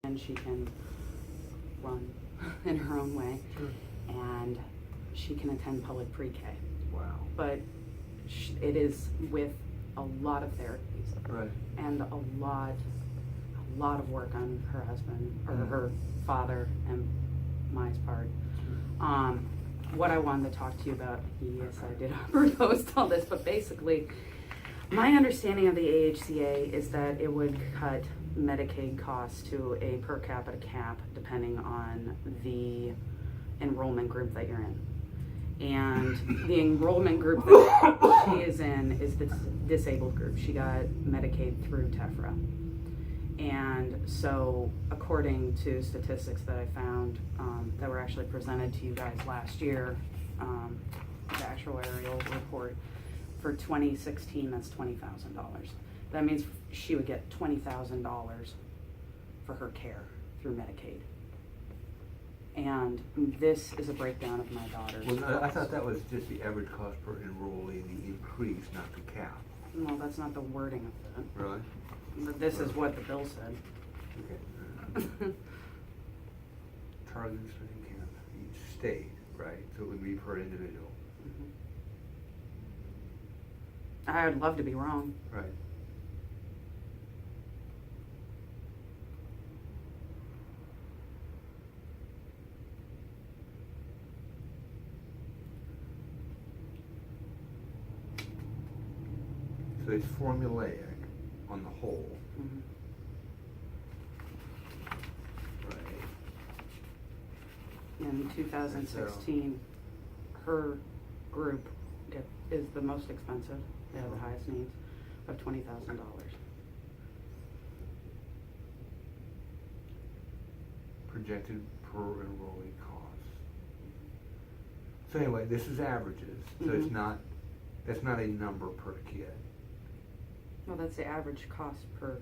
and she can run in her own way. Sure. And she can attend public pre-K. Wow. But it is with a lot of therapies. Right. And a lot of work on her husband, or her father, and my part. Sure. What I wanted to talk to you about, yes, I did propose all this, but basically, my understanding of the AHCA is that it would cut Medicaid costs to a per capita cap depending on the enrollment group that you're in. And the enrollment group that she is in is the disabled group. She got Medicaid through TEFRA. And so, according to statistics that I found that were actually presented to you guys last year, the actuarial report for 2016, that's $20,000. That means she would get $20,000 for her care through Medicaid. And this is a breakdown of my daughter's. Well, I thought that was just the average cost per enrollee, the increase, not the cap. No, that's not the wording of it. Really? But this is what the bill said. Okay. Target spending cap, each state, right? So it would be per individual. I would love to be wrong. Right. So it's formulaic on the whole. Mm-hmm. Right. In 2016, her group is the most expensive. They have the highest needs of $20,000. Projected per enrollee cost. So anyway, this is averages. So it's not, that's not a number per kid. Well, that's the average cost per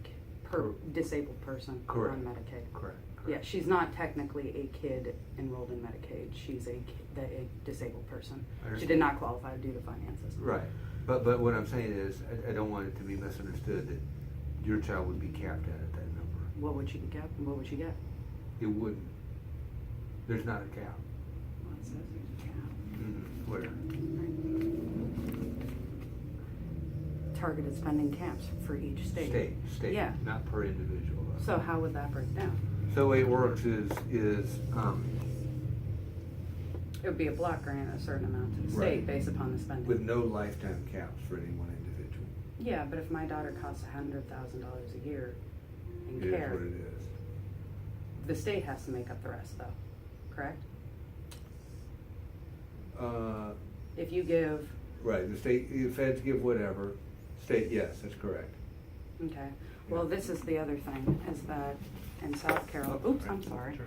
disabled person Correct. on Medicaid. Correct. Yeah, she's not technically a kid enrolled in Medicaid. She's a disabled person. She did not qualify due to finances. Right. But what I'm saying is, I don't want it to be misunderstood that your child would be capped at that number. What would she get? What would she get? It wouldn't. There's not a cap. Well, it says there's a cap. Where? Targeted spending caps for each state. State. Yeah. Not per individual. So how would that break down? So the way it works is It would be a block grant a certain amount to the state Right. based upon the spending. with no lifetime caps for any one individual. Yeah, but if my daughter costs $100,000 a year in It care, is what it is. the state has to make up the rest, though. Correct? If If you give, right, the feds give whatever. State, yes, that's correct. okay. Well, this is the other thing, is that in South Carolina, oops, I'm sorry. Sure.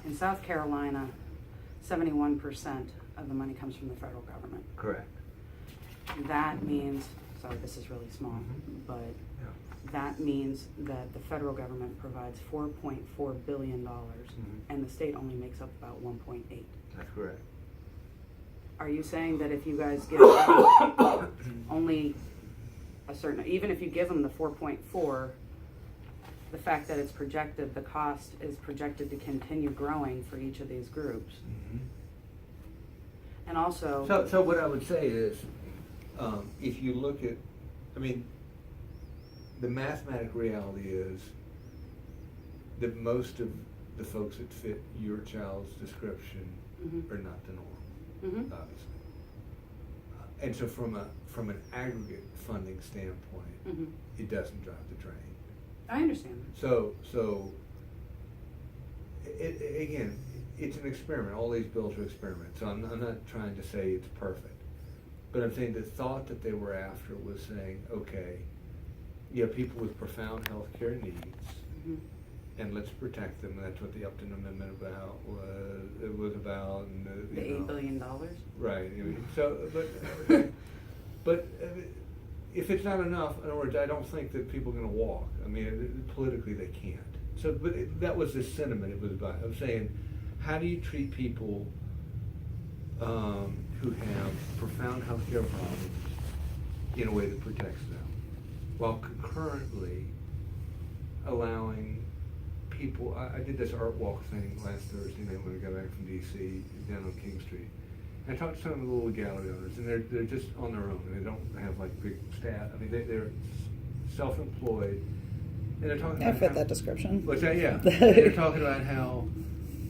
In South Carolina, 71% of the money comes from the federal government. Correct. That means, sorry, this is really small, but Yeah. that means that the federal government provides $4.4 billion, and the state only makes up about 1.8. That's correct. Are you saying that if you guys give only a certain, even if you give them the 4.4, the fact that it's projected, the cost is projected to continue growing for each of these groups? And also, So what I would say is, if you look at, I mean, the mathematic reality is that most of the folks that fit your child's description are not the norm, obviously. And so from an aggregate funding standpoint, it doesn't drive the train. I understand. So again, it's an experiment. All these bills are experiments. So I'm not trying to say it's perfect, but I'm saying the thought that they were after was saying, okay, you have people with profound health care needs, and let's protect them. And that's what the Upton Amendment was about. And, The $8 billion? Right. So, but if it's not enough, in other words, I don't think that people are going to walk. I mean, politically they can't. So, but that was the sentiment it was about. I'm saying, how do you treat people who have profound health care problems in a way that protects them, while concurrently allowing people, I did this art walk thing last Thursday night when I got back from DC down on King Street. And I talked to some of the little gallery owners, and they're just on their own. They don't have like big staff. I mean, they're self-employed, and they're talking. I fit that description. What's that? Yeah. They're talking about how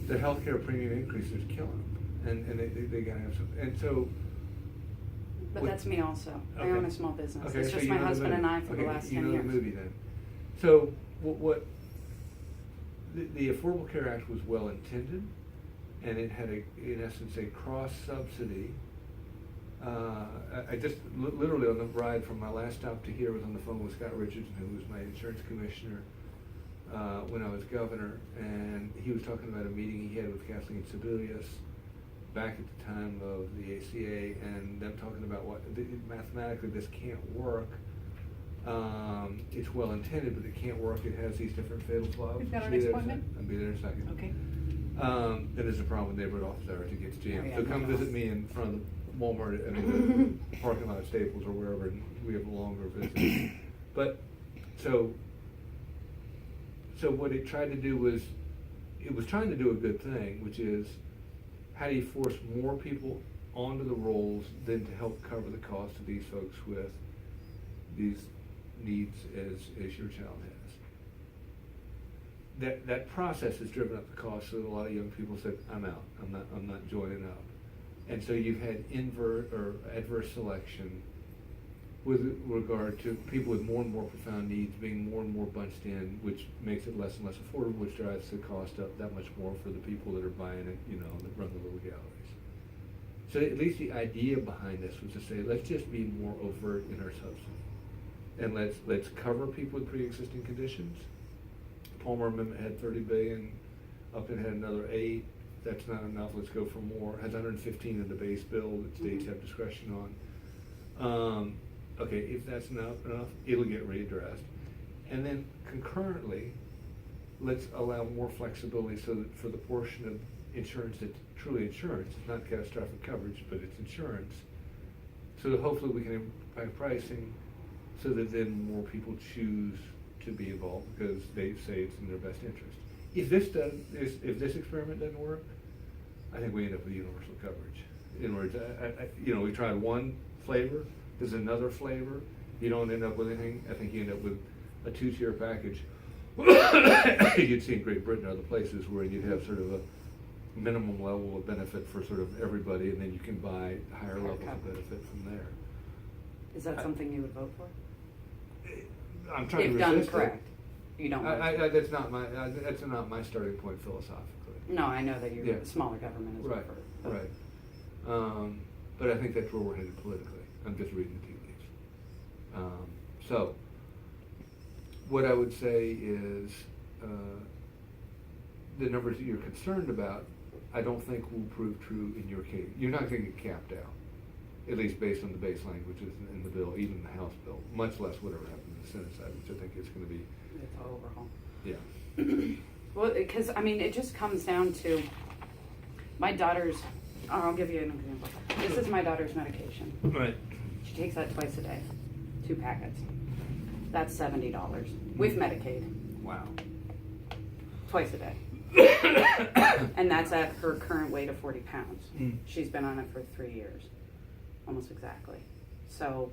the healthcare premium increase is killing them, and they gotta have some. And so. But that's me also. I own a small business. Okay, It's so just you my know the husband movie. and I for the Okay, last you 10 know years. the movie then. So what the Affordable Care Act was well intended, and it had in essence a cross subsidy. I just literally on the ride from my last stop to here was on the phone with Scott Richardson, who was my insurance commissioner when I was governor, and he was talking about a meeting he had with Kathleen Sebelius back at the time of the ACA, and them talking about what mathematically this can't work. It's well intended, but it can't work. It has these different fatal flaws. We've got our Be next there in a appointment? sec. I'll be there in a second. Okay. Then there's a problem with neighborhood office hours. It gets jammed. Oh, yeah, So come no visit problem. me in front of the Walmart, I mean, the parking lot at Staples or wherever, and we have a longer visit. But, so what it tried to do was, it was trying to do a good thing, which is, how do you force more people onto the rolls than to help cover the cost of these folks with these needs as your child has? That process has driven up the cost, so that a lot of young people said, I'm out, I'm not joining up. And so you've had adverse selection with regard to people with more and more profound needs being more and more bunched in, which makes it less and less affordable, which drives the cost up that much more for the people that are buying it, that run the little galleries. So at least the idea behind this was to say, let's just be more overt in our subsidy. And let's cover people with pre-existing conditions. Palmer Amendment had $30 billion, Upton had another 8. That's not enough, let's go for more. Has 115 in the base bill that states have discretion on. Okay, if that's not enough, it'll get readdressed. And then concurrently, let's allow more flexibility so that for the portion of insurance that's truly insurance, it's not catastrophic coverage, but it's insurance, so that hopefully we can impact pricing so that then more people choose to be involved because they say it's in their best interest. If this experiment doesn't work, I think we end up with universal coverage. In other words, we tried one flavor, there's another flavor, you don't end up with anything. I think you end up with a 2-tier package. You'd see in Great Britain or other places where you'd have sort of a minimum level of benefit for sort of everybody, and then you can buy higher levels of benefit from there. Is that something you would vote for? I'm trying If to done resist correct. it. You don't vote for it. That's not my starting point philosophically. No, I know that you're Yeah. a smaller government is Right, preferred. right. But I think that's where we're headed politically. I'm just reading the tea leaves. So, what I would say is, the numbers that you're concerned about, I don't think will prove true in your case. You're not going to get capped out, at least based on the base languages in the bill, even the House bill, much less whatever happens in the Senate side, which I think is going to be, It's an overhaul. yeah. Well, because, it just comes down to my daughter's, I'll give you an example. This is my daughter's medication. Right. She takes that twice a day, 2 packets. That's $70 with Medicaid, Wow. twice a day. And that's at her current weight of 40 pounds. Mm. She's been on it for 3 years, almost exactly. So,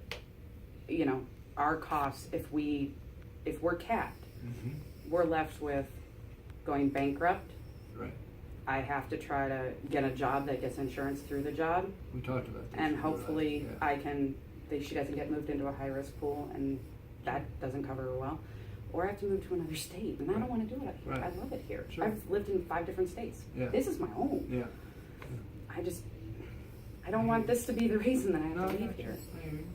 our costs, if we're capped, Mm-hmm. we're left with going bankrupt. Right. I have to try to get a job that gets insurance through the job, We talked about this. and hopefully Yeah. she doesn't get moved into a high-risk pool, and that doesn't cover her well. Or I have to move to another state, and I don't want to do it here. Right. I love it here. Sure. I've lived in 5 different states. Yeah. This is my home. Yeah. I don't want this to be the reason that I have No, to I leave got you. here. I hear you.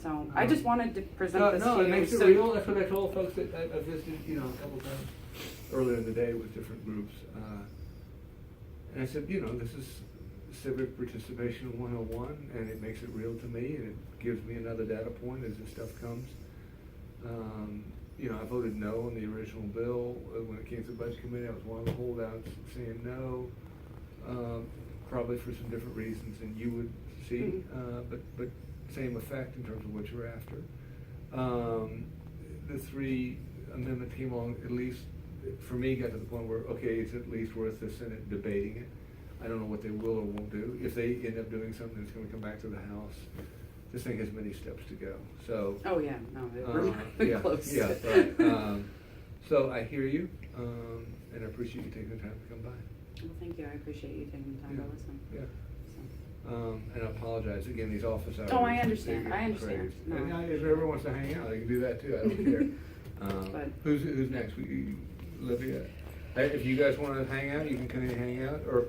So I just wanted to present this No, to it you. makes it so- real. That's what I told folks that I visited, a couple times earlier in the day with different groups. And I said, this is civic participation 101, and it makes it real to me, and it gives me another data point as this stuff comes. I voted no on the original bill when it came to the budget committee. I was one of the holdouts saying no, probably for some different reasons than you would see, but same effect in terms of what you're after. The 3 amendment came along, at least, for me, got to the point where, okay, it's at least worth the Senate debating it. I don't know what they will or won't do. If they end up doing something that's gonna come back to the House, this thing has many steps to go, so. Oh, yeah, no, we're not even Yeah, close. yeah, right. So I hear you, and I appreciate you taking the time to come by. Well, thank you, I appreciate you taking the time to Yeah, listen. Yeah. So. And I apologize, again, these office hours. Oh, I understand. they get I understand. crazed. No. And if everyone wants to hang out, they can do that too, I don't care. But- Who's next? Olivia? If you guys wanna hang out, you can come in and hang out, or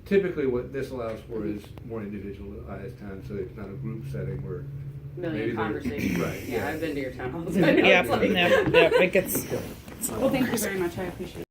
typically what this allows for is more individualized time, so it's not a group setting where. maybe Million they're- conversations. Right, Yeah, yeah. I've been to your town halls. I know Yeah, it's like- yeah, it gets. Well, thank you very much, I appreciate it.